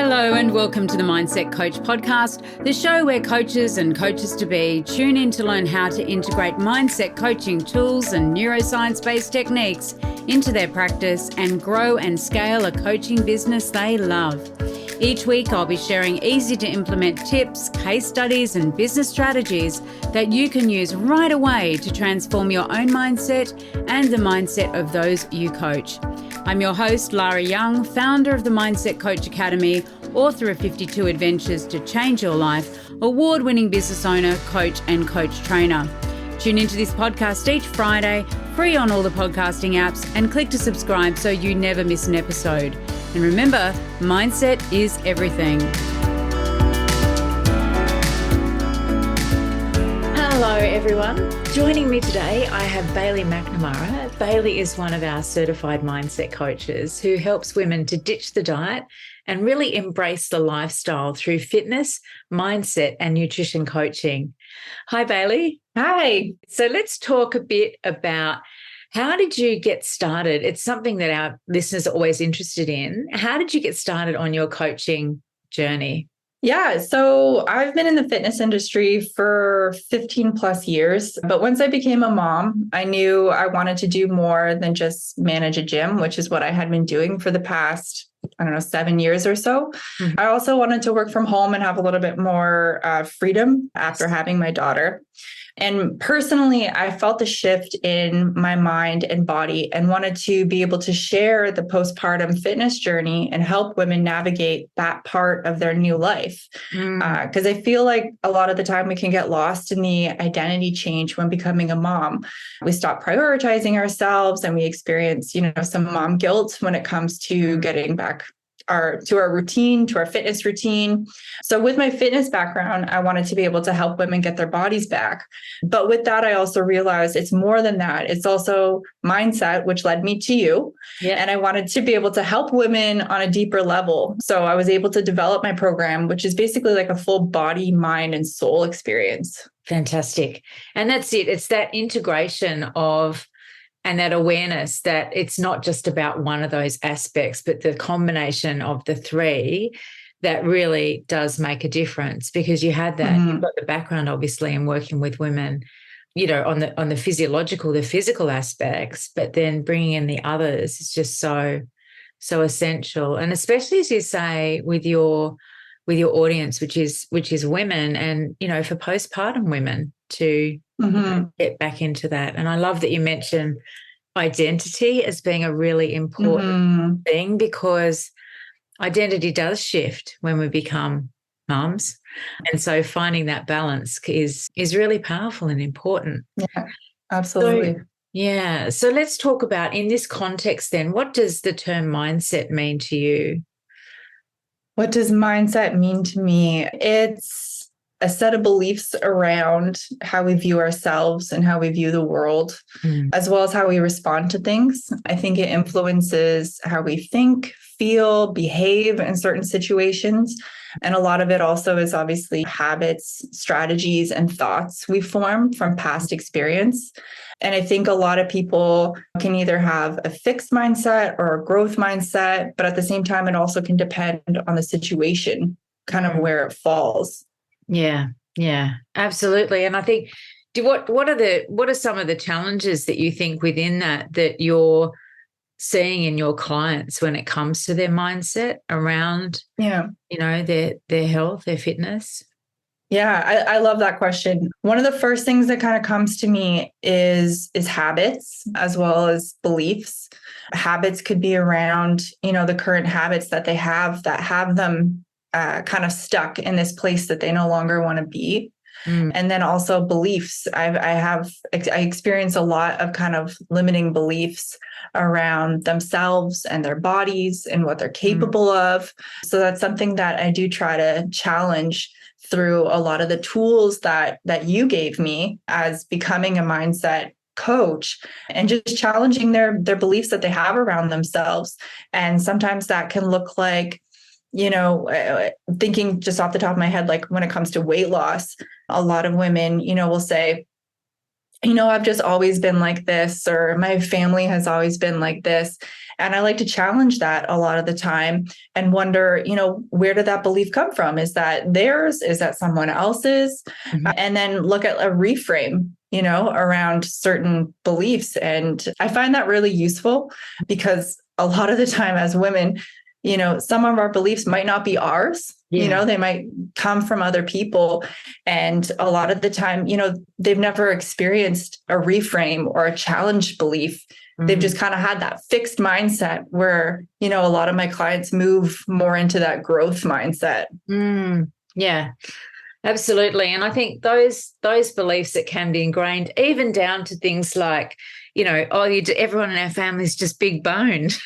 Hello and welcome to the Mindset Coach podcast, the show where coaches and coaches-to-be tune in to learn how to integrate mindset coaching tools and neuroscience-based techniques into their practice and grow and scale a coaching business they love. Each week, I'll be sharing easy-to-implement tips, case studies, and business strategies that you can use right away to transform your own mindset and the mindset of those you coach. I'm your host, Lara Young, founder of the Mindset Coach Academy, author of 52 Adventures to Change Your Life, award-winning business owner, coach, and coach trainer. Tune into this podcast each Friday, free on all the podcasting apps, and click to subscribe so you never miss an episode. And remember, mindset is everything. Hello, everyone. Joining me today, I have Bailey McNamara. Bailey is one of our certified mindset coaches who helps women to ditch the diet and really embrace the lifestyle through fitness, mindset, and nutrition coaching. Hi, Bailey. Hi. So let's talk a bit about how did you get started? It's something that our listeners are always interested in. How did you get started on your coaching journey? Yeah, so I've been in the fitness industry for 15 plus years. But once I became a mom, I knew I wanted to do more than just manage a gym, which is what I had been doing for the past, 7 years or so. Mm-hmm. I also wanted to work from home and have a little bit more freedom after having my daughter. And personally, I felt a shift in my mind and body and wanted to be able to share the postpartum fitness journey and help women navigate that part of their new life. Because I feel like a lot of the time we can get lost in the identity change when becoming a mom. We stop prioritizing ourselves and we experience, some mom guilt when it comes to getting back to our routine, to our fitness routine. So with my fitness background, I wanted to be able to help women get their bodies back. But with that, I also realized it's more than that. It's also mindset, which led me to you. Yeah. And I wanted to be able to help women on a deeper level. So I was able to develop my program, which is basically like a full body, mind, and soul experience. Fantastic. And that's it. It's that integration of and that awareness that it's not just about one of those aspects, but the combination of the three that really does make a difference, because you had that, you've got the background, obviously, in working with women, on the physiological, the physical aspects, but then bringing in the others is just so essential. And especially, as you say, with your audience, which is women and, for postpartum women to get back into that. And I love that you mentioned identity as being a really important thing, because identity does shift when we become mums. And so finding that balance is really powerful and important. Yeah, absolutely. So let's talk about, in this context then, what does the term mindset mean to you? What does mindset mean to me? It's a set of beliefs around how we view ourselves and how we view the world, as well as how we respond to things. I think it influences how we think, feel, behave in certain situations. And a lot of it also is obviously habits, strategies, and thoughts we form from past experience. And I think a lot of people can either have a fixed mindset or a growth mindset, but at the same time, it also can depend on the situation, kind of where it falls. Yeah, absolutely. And I think, what are some of the challenges that you think within that you're seeing in your clients when it comes to their mindset around, their health, their fitness? Yeah, I love that question. One of the first things that kind of comes to me is habits as well as beliefs. Habits could be around, the current habits that they have that have them kind of stuck in this place that they no longer want to be. And then also beliefs. I experience a lot of kind of limiting beliefs around themselves and their bodies and what they're capable of. So that's something that I do try to challenge through a lot of the tools that you gave me as becoming a mindset coach, and just challenging their beliefs that they have around themselves. And sometimes that can look like, thinking just off the top of my head, like when it comes to weight loss, a lot of women, will say, I've just always been like this, or my family has always been like this. And I like to challenge that a lot of the time and wonder, where did that belief come from? Is that theirs? Is that someone else's? And then look at a reframe, around certain beliefs. And I find that really useful because a lot of the time as women, some of our beliefs might not be ours. Yeah. They might come from other people. And a lot of the time, they've never experienced a reframe or a challenge belief. They've just kind of had that fixed mindset where, a lot of my clients move more into that growth mindset. Yeah, absolutely. And I think those beliefs that can be ingrained, even down to things like, everyone in our family is just big boned.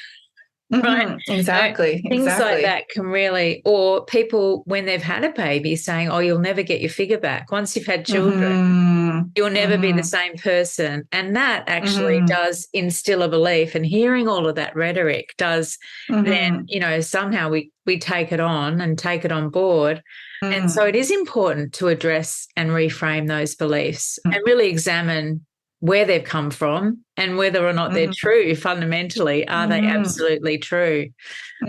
Right. Exactly. Things like that can really, or people when they've had a baby saying, oh, you'll never get your figure back. Once you've had children, you'll never be the same person. And that actually does instill a belief, and hearing all of that rhetoric does then, somehow we take it on and take it on board. And so it is important to address and reframe those beliefs and really examine where they've come from and whether or not they're true. Fundamentally, are they absolutely true?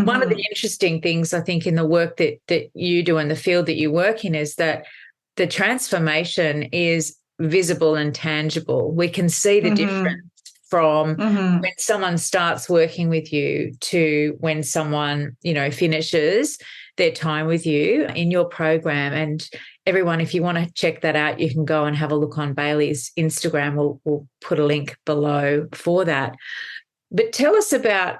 One of the interesting things I think in the work that you do and the field that you work in is that the transformation is visible and tangible. We can see the difference from when someone starts working with you to when someone, finishes their time with you in your program. And everyone, if you want to check that out, you can go and have a look on Bailey's Instagram. We'll put a link below for that. But tell us about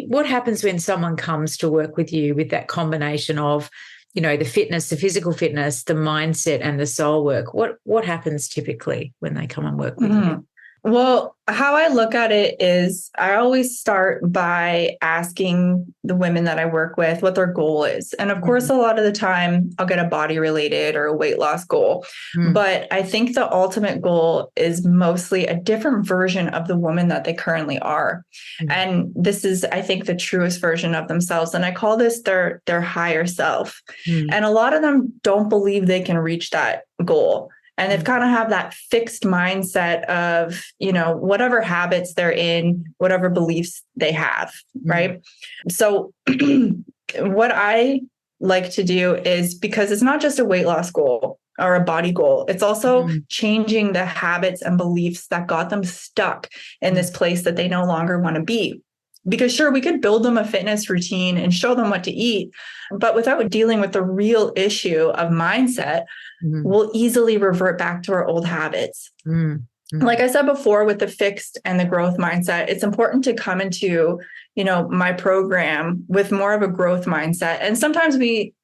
what happens when someone comes to work with you with that combination of, the fitness, the physical fitness, the mindset, and the soul work. What happens typically when they come and work with you? Well, how I look at it is I always start by asking the women that I work with what their goal is. And of course, a lot of the time I'll get a body related or a weight loss goal. But I think the ultimate goal is mostly a different version of the woman that they currently are. And this is, I think, the truest version of themselves. And I call this their higher self. And a lot of them don't believe they can reach that goal. And they've kind of have that fixed mindset of, whatever habits they're in, whatever beliefs they have, right? So what I like to do is, because it's not just a weight loss goal or a body goal, it's also changing the habits and beliefs that got them stuck in this place that they no longer want to be. Because sure, we could build them a fitness routine and show them what to eat, but without dealing with the real issue of mindset, we'll easily revert back to our old habits. Like I said before, with the fixed and the growth mindset, it's important to come into, my program with more of a growth mindset. And sometimes we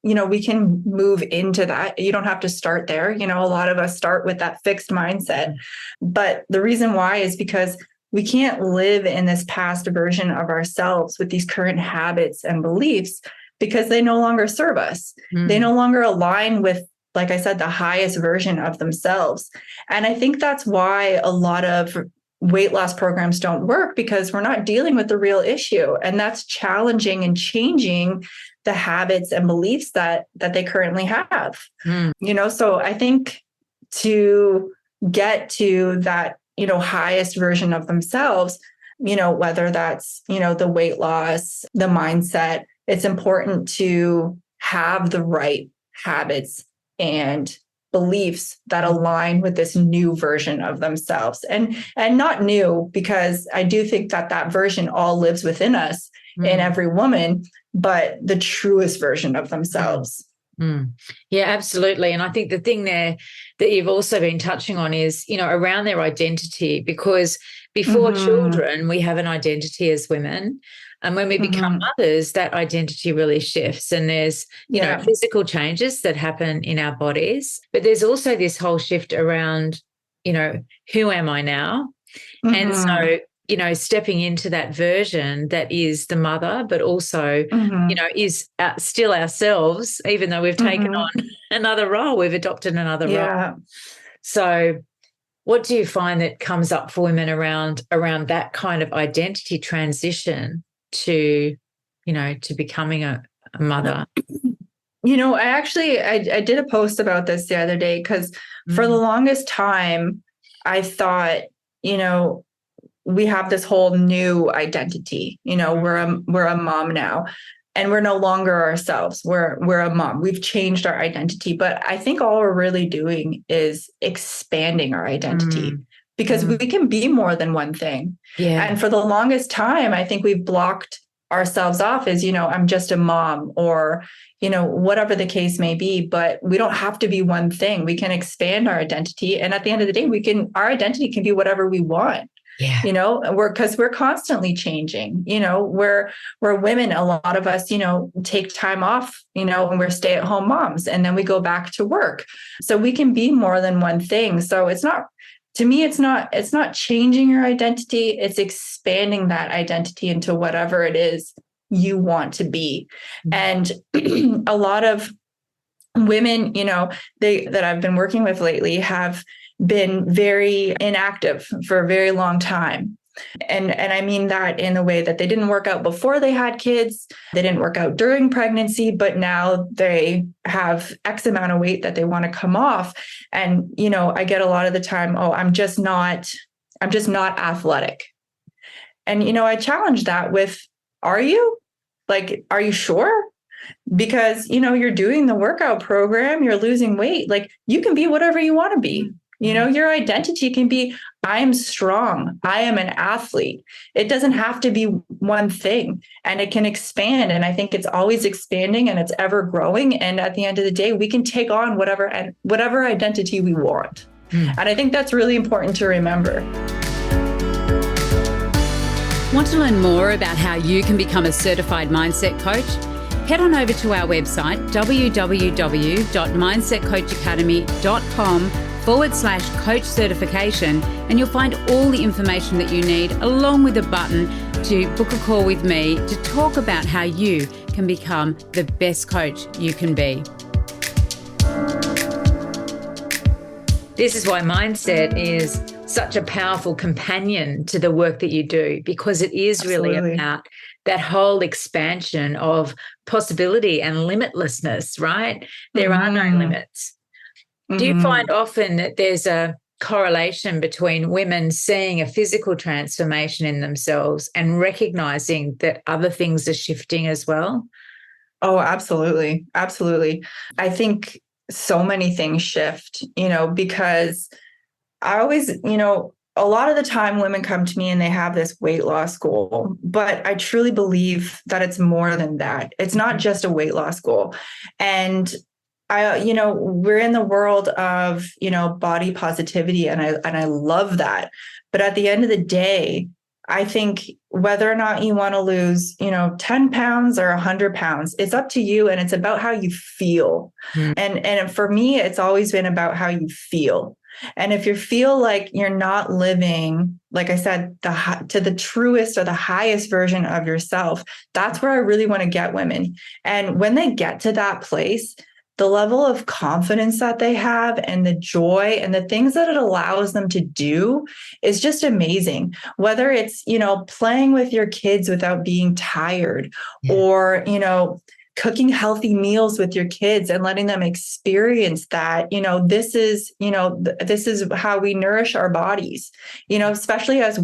can move into that. You don't have to start there. A lot of us start with that fixed mindset. But the reason why is because we can't live in this past version of ourselves with these current habits and beliefs because they no longer serve us. They no longer align with, like I said, the highest version of themselves. And I think that's why a lot of weight loss programs don't work, because we're not dealing with the real issue. And that's challenging and changing the habits and beliefs that they currently have. So I think to get to that, highest version of themselves, whether that's, the weight loss, the mindset, it's important to have the right habits and beliefs that align with this new version of themselves. And not new, because I do think that version all lives within us in every woman, but the truest version of themselves. Yeah, absolutely. And I think the thing there that you've also been touching on is, around their identity, because before children, we have an identity as women. And when we become mothers, that identity really shifts. And there's, physical changes that happen in our bodies. But there's also this whole shift around, who am I now? And so, stepping into that version that is the mother, but also, is still ourselves, even though we've taken on another role, we've adopted another role. So what do you find that comes up for women around that kind of identity transition to becoming a mother? I did a post about this the other day, because for the longest time, I thought, we have this whole new identity. We're a mom now, and we're no longer ourselves. We're a mom. We've changed our identity. But I think all we're really doing is expanding our identity because we can be more than one thing. Yeah. And for the longest time, I think we've blocked ourselves off as, I'm just a mom, or, whatever the case may be, but we don't have to be one thing. We can expand our identity. And at the end of the day, our identity can be whatever we want. Yeah. Because we're constantly changing. We're women. A lot of us, take time off, and we're stay-at-home moms, and then we go back to work. So we can be more than one thing. So it's not changing your identity. It's expanding that identity into whatever it is you want to be. And a lot of women, that I've been working with lately have been very inactive for a very long time. And I mean that in the way that they didn't work out before they had kids, they didn't work out during pregnancy, but now they have X amount of weight that they want to come off. And, I get a lot of the time, I'm just not athletic. And, I challenge that with, are you sure? Because, you're doing the workout program, you're losing weight, you can be whatever you want to be. Your identity can be, I am strong. I am an athlete. It doesn't have to be one thing, and it can expand. And I think it's always expanding and it's ever growing. And at the end of the day, we can take on whatever identity we want. And I think that's really important to remember. Want to learn more about how you can become a certified mindset coach? Head on over to our website, www.mindsetcoachacademy.com/coach certification, and you'll find all the information that you need, along with a button to book a call with me to talk about how you can become the best coach you can be. This is why mindset is such a powerful companion to the work that you do, because it is really about that whole expansion of possibility and limitlessness, right? There are no limits. Do you find often that there's a correlation between women seeing a physical transformation in themselves and recognizing that other things are shifting as well? Oh, absolutely. Absolutely. I think so many things shift, because I always, a lot of the time women come to me and they have this weight loss goal, but I truly believe that it's more than that. It's not just a weight loss goal. And we're in the world of, body positivity, and I love that. But at the end of the day, I think whether or not you want to lose, 10 pounds or 100 pounds, it's up to you, and it's about how you feel. And for me, it's always been about how you feel. And if you feel like you're not living, like I said, to the truest or the highest version of yourself, that's where I really want to get women. And when they get to that place, the level of confidence that they have and the joy and the things that it allows them to do is just amazing. Whether it's, playing with your kids without being tired, or, cooking healthy meals with your kids and letting them experience that, this is how we nourish our bodies, especially as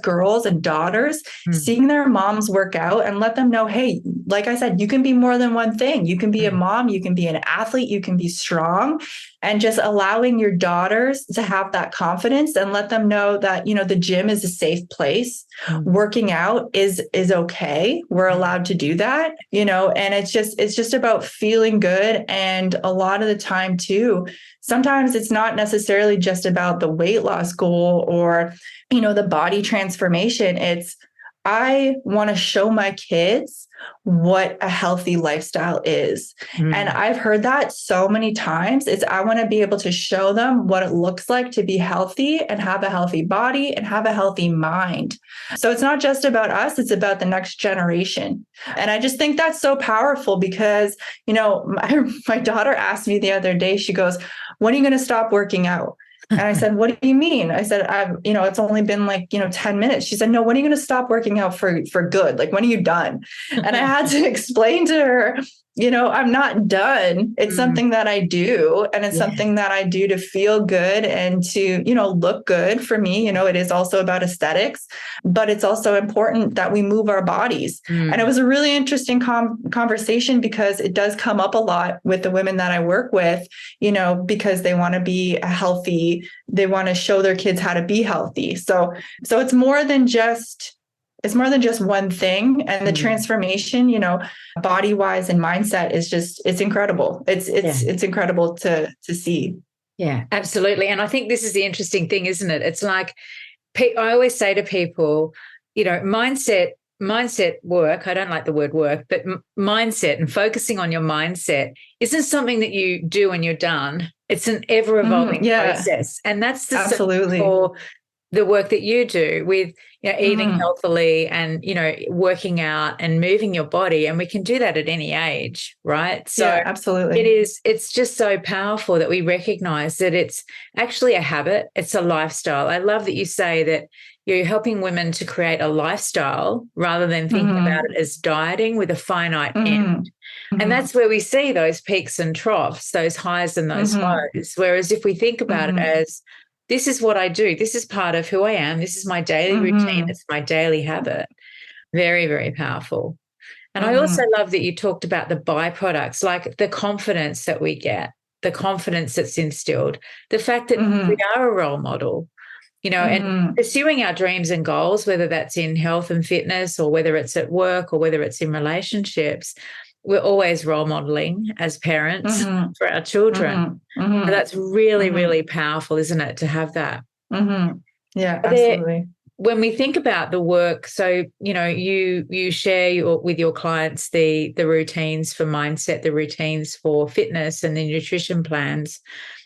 girls and daughters, seeing their moms work out and let them know, hey, like I said, you can be more than one thing. You can be a mom, you can be an athlete, you can be strong, and just allowing your daughters to have that confidence and let them know that, the gym is a safe place. Working out is okay. We're allowed to do that, and it's just about feeling good. And a lot of the time too, sometimes it's not necessarily just about the weight loss goal or, the body transformation. It's, I want to show my kids what a healthy lifestyle is. And I've heard that so many times. It's, I want to be able to show them what it looks like to be healthy and have a healthy body and have a healthy mind. So it's not just about us, it's about the next generation. And I just think that's so powerful because, my daughter asked me the other day, she goes, when are you going to stop working out? And I said, what do you mean? I said, it's only been 10 minutes. She said, no, when are you going to stop working out for good? Like, when are you done? And I had to explain to her, I'm not done. It's something that I do. And it's something that I do to feel good and to, look good for me. It is also about aesthetics, but it's also important that we move our bodies. And it was a really interesting conversation because it does come up a lot with the women that I work with, because they want to be healthy. They want to show their kids how to be healthy. So it's more than just one thing. And the transformation, body wise and mindset is it's incredible. It's incredible to see. Yeah, absolutely. And I think this is the interesting thing, isn't it? It's like, I always say to people, mindset work, I don't like the word work, but mindset and focusing on your mindset isn't something that you do and you're done. It's an ever evolving process. And that's the absolutely for the work that you do with eating healthily and working out and moving your body, and we can do that at any age, right? So absolutely, it's just so powerful that we recognize that it's actually a habit, it's a lifestyle. I love that you say that you're helping women to create a lifestyle rather than thinking about it as dieting with a finite end. And that's where we see those peaks and troughs, those highs and those lows. Whereas if we think about it as, this is what I do, this is part of who I am, this is my daily routine, it's my daily habit. Very, very powerful. And I also love that you talked about the byproducts, like the confidence that we get, the confidence that's instilled, the fact that we are a role model, and pursuing our dreams and goals, whether that's in health and fitness or whether it's at work or whether it's in relationships. We're always role modeling as parents for our children. So that's really, really powerful, isn't it, to have that? Yeah, absolutely. When we think about the work, so, you share with your clients the routines for mindset, the routines for fitness and the nutrition plans.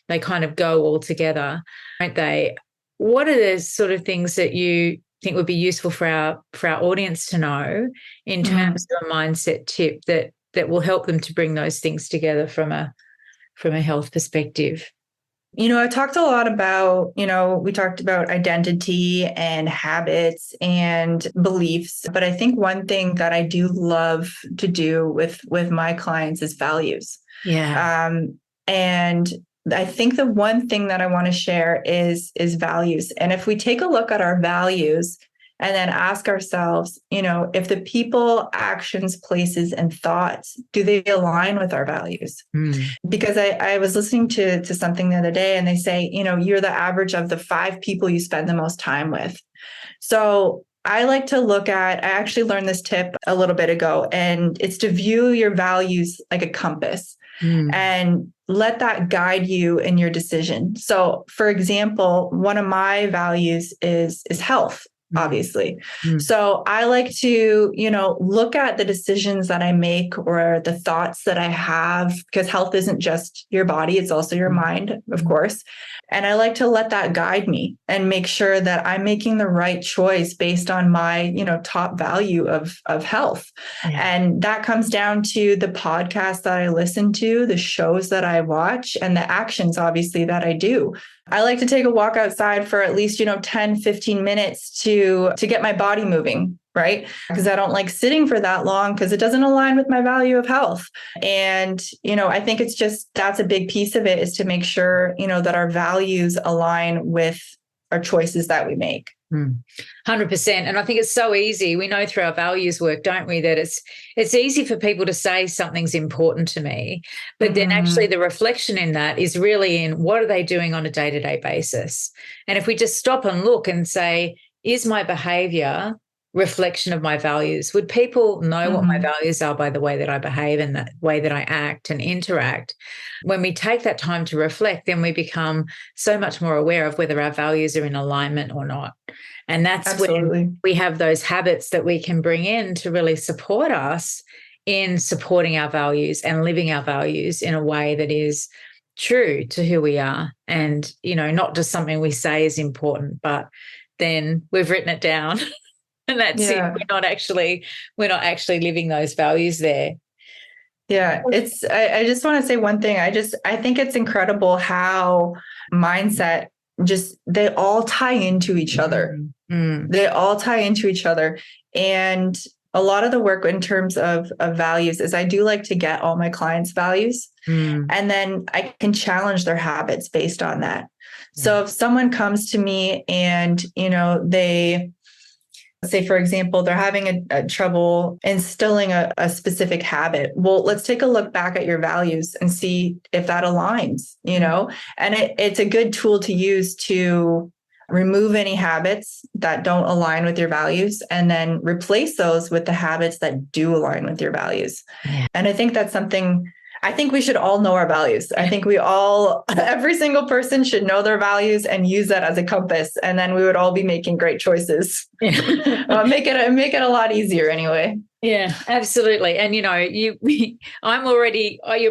They kind of go all together, don't they? What are the sort of things that you think would be useful for our audience to know in terms of a mindset tip that will help them to bring those things together from a health perspective? I talked a lot about, we talked about identity and habits and beliefs, but I think one thing that I do love to do with my clients is values. Yeah. And I think the one thing that I want to share is values. And if we take a look at our values and then ask ourselves, if the people, actions, places, and thoughts, do they align with our values? Because I was listening to something the other day and they say, you're the average of the 5 people you spend the most time with. So I like to I actually learned this tip a little bit ago, and it's to view your values like a compass and let that guide you in your decision. So for example, one of my values is health. Obviously. So I like to, look at the decisions that I make or the thoughts that I have, because health isn't just your body, it's also your mind, of course. And I like to let that guide me and make sure that I'm making the right choice based on my, top value of health. And that comes down to the podcasts that I listen to, the shows that I watch, and the actions, obviously, that I do. I like to take a walk outside for at least, 10, 15 minutes to get my body moving, right? Because I don't like sitting for that long because it doesn't align with my value of health. And, I think it's just, that's a big piece of it, is to make sure, that our values align with our choices that we make. 100%. And I think it's so easy. We know through our values work, don't we, that it's easy for people to say something's important to me, but then actually the reflection in that is really in what are they doing on a day-to-day basis? And if we just stop and look and say, is my behavior reflection of my values? Would people know what my values are by the way that I behave and the way that I act and interact? When we take that time to reflect, then we become so much more aware of whether our values are in alignment or not. And that's when we have those habits that we can bring in to really support us in supporting our values and living our values in a way that is true to who we are. And, not just something we say is important, but then we've written it down. And that's it. We're not actually living those values there. Yeah, I just want to say one thing. I think it's incredible how mindset they all tie into each other. Mm. They all tie into each other. And a lot of the work in terms of values is I do like to get all my clients' values, and then I can challenge their habits based on that. So if someone comes to me and, they say, for example, they're having a trouble instilling a specific habit. Well, let's take a look back at your values and see if that aligns, and it's a good tool to use to remove any habits that don't align with your values and then replace those with the habits that do align with your values. Yeah. And I think that's something, I think we should all know our values. I think every single person should know their values and use that as a compass. And then we would all be making great choices. Yeah. Make it a lot easier anyway. Yeah, absolutely. And, you're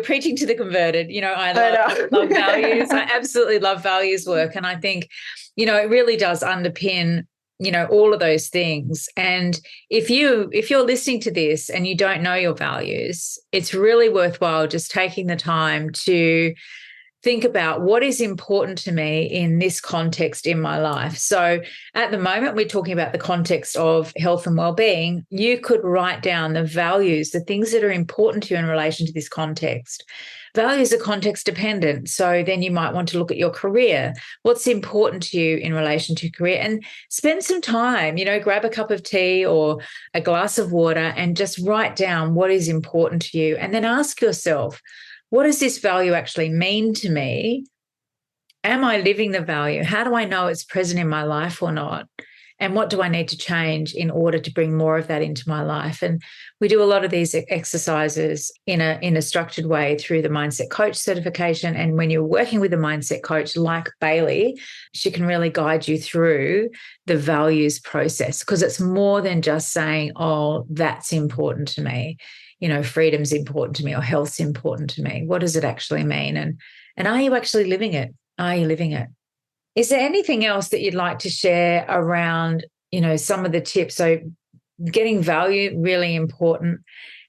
preaching to the converted. I love values. I absolutely love values work. And I think, it really does underpin, all of those things. And if you're listening to this and you don't know your values, it's really worthwhile just taking the time to think about what is important to me in this context in my life. So at the moment, we're talking about the context of health and well-being. You could write down the values, the things that are important to you in relation to this context. Values are context dependent. So then you might want to look at your career. What's important to you in relation to career? And spend some time, grab a cup of tea or a glass of water and just write down what is important to you. And then ask yourself, what does this value actually mean to me? Am I living the value? How do I know it's present in my life or not? And what do I need to change in order to bring more of that into my life? And we do a lot of these exercises in a structured way through the Mindset Coach certification. And when you're working with a mindset coach like Bailey, she can really guide you through the values process, because it's more than just saying, oh, that's important to me. Freedom's important to me or health's important to me. What does it actually mean? And are you actually living it? Are you living it? Is there anything else that you'd like to share around, some of the tips? So getting value, really important.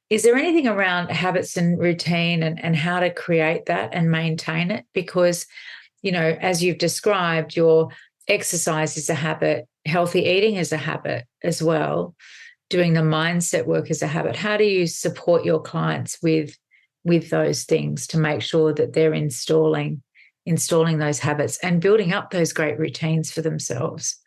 Is there anything around habits and routine and how to create that and maintain it? Because, as you've described, your exercise is a habit, healthy eating is a habit as well. Doing the mindset work as a habit. How do you support your clients with those things to make sure that they're installing those habits and building up those great routines for themselves?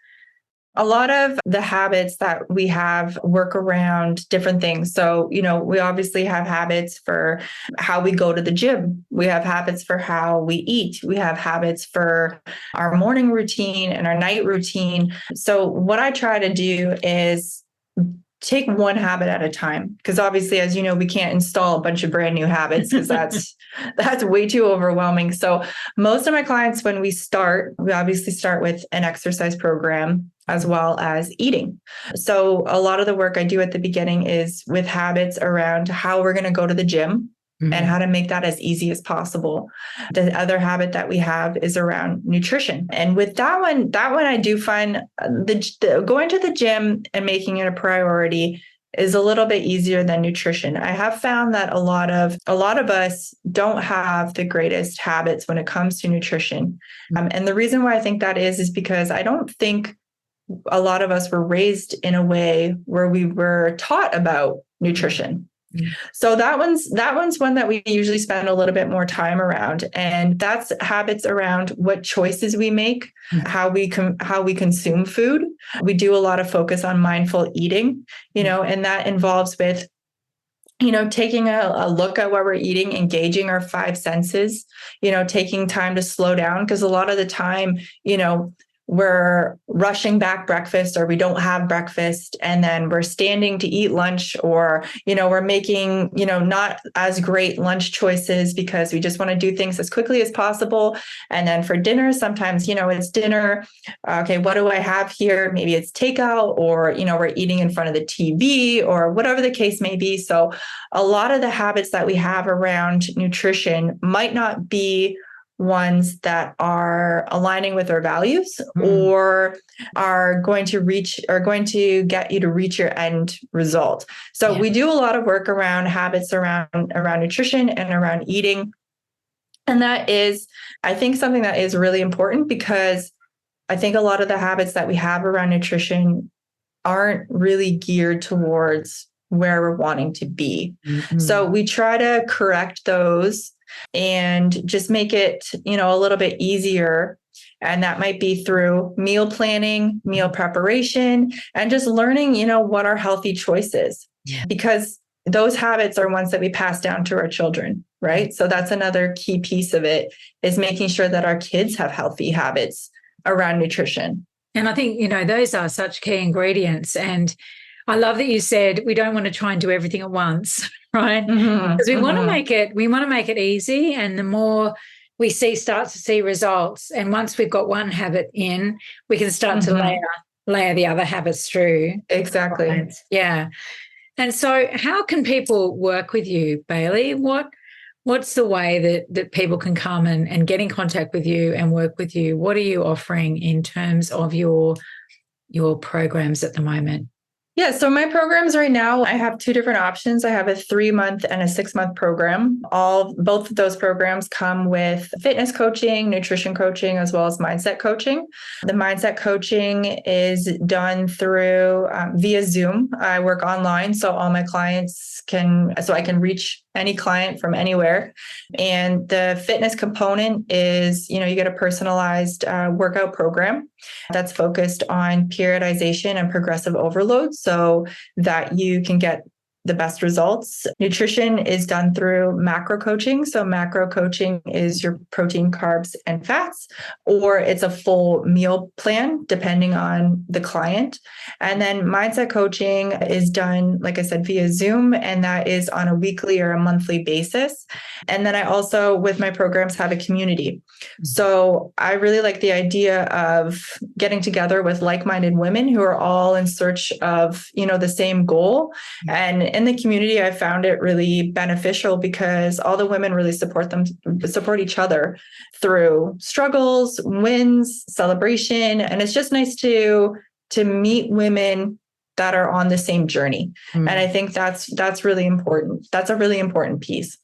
A lot of the habits that we have work around different things. So, we obviously have habits for how we go to the gym. We have habits for how we eat. We have habits for our morning routine and our night routine. So what I try to do is take one habit at a time, because obviously, as you know, we can't install a bunch of brand new habits because that's way too overwhelming. So most of my clients, when we obviously start with an exercise program as well as eating. So a lot of the work I do at the beginning is with habits around how we're going to go to the gym. Mm-hmm. And how to make that as easy as possible. The other habit that we have is around nutrition. And with that one I do find the going to the gym and making it a priority is a little bit easier than nutrition. I have found that a lot of us don't have the greatest habits when it comes to nutrition. And the reason why I think that is because I don't think a lot of us were raised in a way where we were taught about nutrition. So that one's one that we usually spend a little bit more time around, and that's habits around what choices we make, how we consume food. We do a lot of focus on mindful eating, and that involves with taking a look at what we're eating, engaging our five senses, taking time to slow down, because a lot of the time, we're rushing back breakfast, or we don't have breakfast, and then we're standing to eat lunch, or, we're making, not as great lunch choices because we just want to do things as quickly as possible. And then for dinner, sometimes, it's dinner. Okay, what do I have here? Maybe it's takeout, or, we're eating in front of the TV, or whatever the case may be. So a lot of the habits that we have around nutrition might not be ones that are aligning with our values or are going to get you to reach your end result. So we do a lot of work around habits around nutrition and around eating. And that is, I think, something that is really important, because I think a lot of the habits that we have around nutrition aren't really geared towards where we're wanting to be. Mm-hmm. So we try to correct those and just make it, a little bit easier. And that might be through meal planning, meal preparation, and just learning, what are healthy choices. Yeah. Because those habits are ones that we pass down to our children, right? So that's another key piece of it, is making sure that our kids have healthy habits around nutrition. And I think, those are such key ingredients. And I love that you said we don't want to try and do everything at once, right? Because we want to make it easy. And the more we start to see results, and once we've got one habit in, we can start to layer the other habits through. Exactly. Right? Yeah. And so how can people work with you, Bailey? What's the way that people can come and get in contact with you and work with you? What are you offering in terms of your programs at the moment? Yeah, so my programs right now, I have two different options. I have a 3-month and a 6-month program. Both of those programs come with fitness coaching, nutrition coaching, as well as mindset coaching. The mindset coaching is done through via Zoom. I work online, so all my clients I can reach any client from anywhere. And the fitness component is, you get a personalized workout program that's focused on periodization and progressive overload so that you can get the best results. Nutrition is done through macro coaching. So macro coaching is your protein, carbs, and fats, or it's a full meal plan, depending on the client. And then mindset coaching is done, like I said, via Zoom, and that is on a weekly or a monthly basis. And then I also, with my programs, have a community. So I really like the idea of getting together with like-minded women who are all in search of, the same goal. And in the community, I found it really beneficial because all the women really support each other through struggles, wins, celebration. And it's just nice to meet women that are on the same journey. And I think that's really important. That's a really important piece.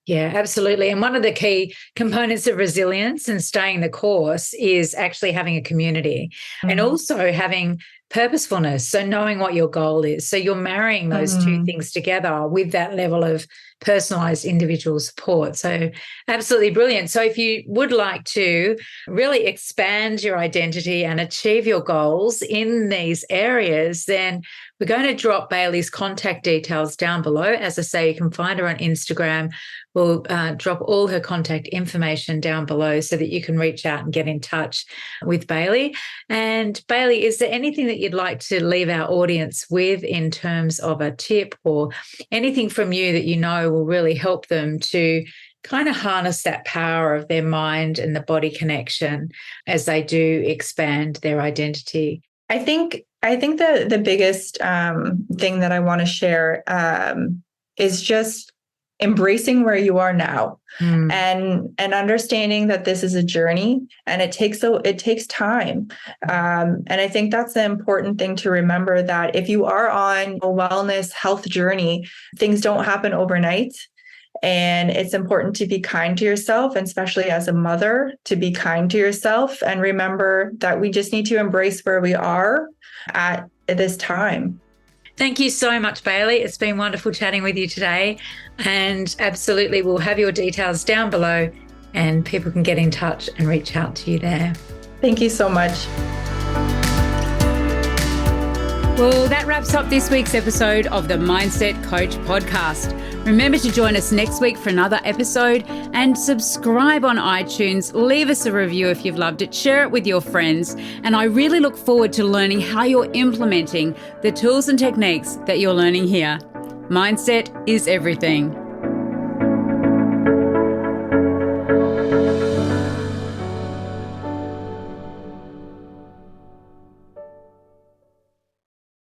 Yeah, absolutely. And one of the key components of resilience and staying the course is actually having a community and also having purposefulness. So knowing what your goal is. So you're marrying those two things together with that level of personalized individual support. So absolutely brilliant. So if you would like to really expand your identity and achieve your goals in these areas, then we're going to drop Bailey's contact details down below. As I say, you can find her on Instagram. We'll drop all her contact information down below so that you can reach out and get in touch with Bailey. And Bailey, is there anything that you'd like to leave our audience with in terms of a tip or anything from you that will really help them to kind of harness that power of their mind and the body connection as they do expand their identity? I think the biggest thing that I want to share is just embracing where you are now and understanding that this is a journey and it takes time. And I think that's the important thing to remember, that if you are on a wellness health journey, things don't happen overnight. And it's important to be kind to yourself, and especially as a mother, to be kind to yourself and remember that we just need to embrace where we are at this time. Thank you so much, Bailey. It's been wonderful chatting with you today. And absolutely, we'll have your details down below and people can get in touch and reach out to you there. Thank you so much. Well, that wraps up this week's episode of the Mindset Coach podcast. Remember to join us next week for another episode and subscribe on iTunes. Leave us a review if you've loved it. Share it with your friends. And I really look forward to learning how you're implementing the tools and techniques that you're learning here. Mindset is everything.